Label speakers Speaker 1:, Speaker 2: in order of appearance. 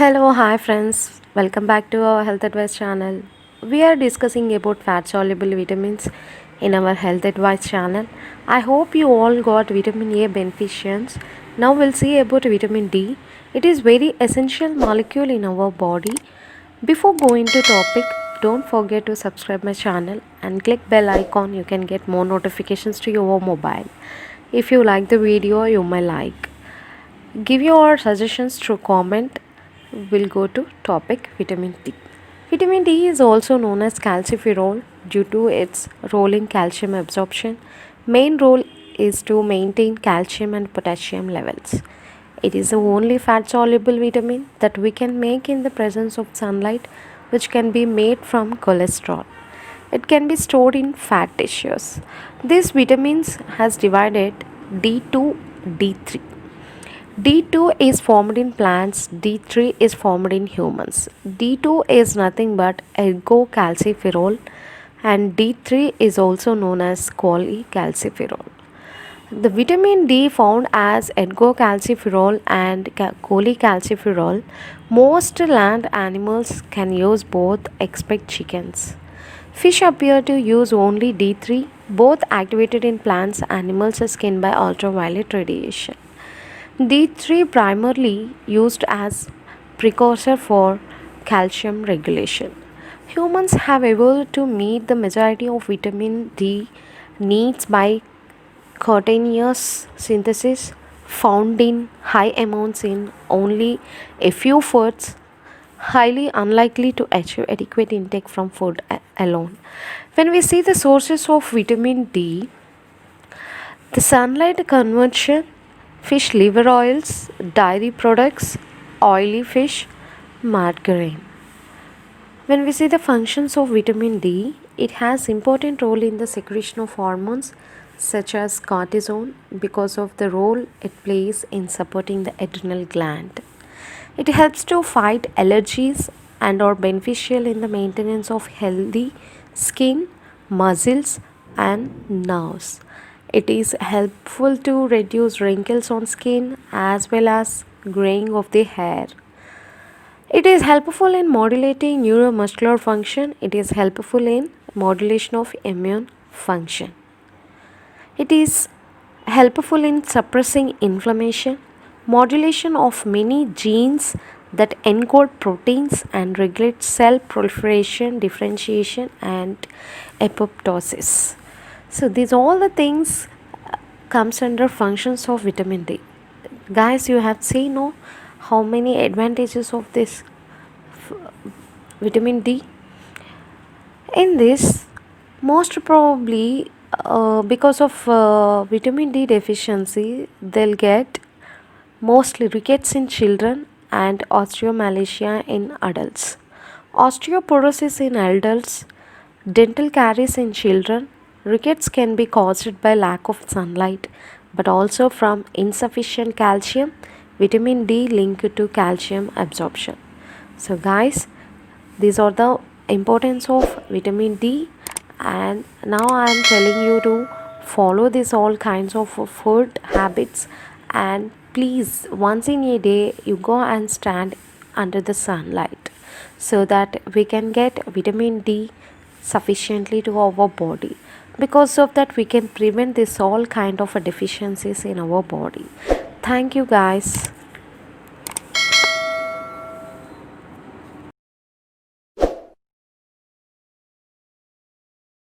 Speaker 1: Hello, hi friends. Welcome back to our Health Advice channel. We are discussing about fat soluble vitamins in our Health Advice channel. I hope you all got vitamin A beneficence. Now we'll see about vitamin D. It is very essential molecule in our body. Before going to topic, don't forget to subscribe my channel and click bell icon. You can get more notifications to your mobile. If you like the video, you may like. Give your suggestions through comment. We'll go to topic vitamin D. Vitamin D is also known as calciferol due to its role in calcium absorption. Main role is to maintain calcium and potassium levels. It is the only fat soluble vitamin that we can make in the presence of sunlight, which can be made from cholesterol. It can be stored in fat tissues. These vitamins has divided D2, D3. D2 is formed in plants, D3 is formed in humans. D2 is nothing but ergocalciferol and D3 is also known as cholecalciferol. The vitamin D found as ergocalciferol and cholecalciferol, most land animals can use both except chickens. Fish appear to use only D3, both activated in plants, animals are skinned by ultraviolet radiation. D3 primarily used as precursor for calcium regulation. Humans have evolved to meet the majority of vitamin D needs by cutaneous synthesis found in high amounts in only a few foods, highly unlikely to achieve adequate intake from food alone. When we see the sources of vitamin D, the sunlight conversion, fish liver oils, dairy products, oily fish, margarine. When we see the functions of vitamin D, it has important role in the secretion of hormones such as cortisol because of the role it plays in supporting the adrenal gland. It helps to fight allergies and are beneficial in the maintenance of healthy skin, muscles and nerves. It is helpful to reduce wrinkles on skin as well as graying of the hair. It is helpful in modulating neuromuscular function. It is helpful in modulation of immune function. It is helpful in suppressing inflammation, modulation of many genes that encode proteins and regulate cell proliferation, differentiation and apoptosis. So these all the things comes under functions of vitamin D. Guys, you have seen no how many advantages of this vitamin D. In this, most probably because of vitamin D deficiency, they'll get mostly rickets in children and osteomalacia in adults, osteoporosis in adults, dental caries in children. Rickets can be caused by lack of sunlight, but also from insufficient calcium, vitamin D linked to calcium absorption. So, guys, these are the importance of vitamin D, and now I am telling you to follow this all kinds of food habits, and please once in a day you go and stand under the sunlight so that we can get vitamin D sufficiently to our body. Because of that we can prevent this all kind of deficiencies in our body. Thank you guys.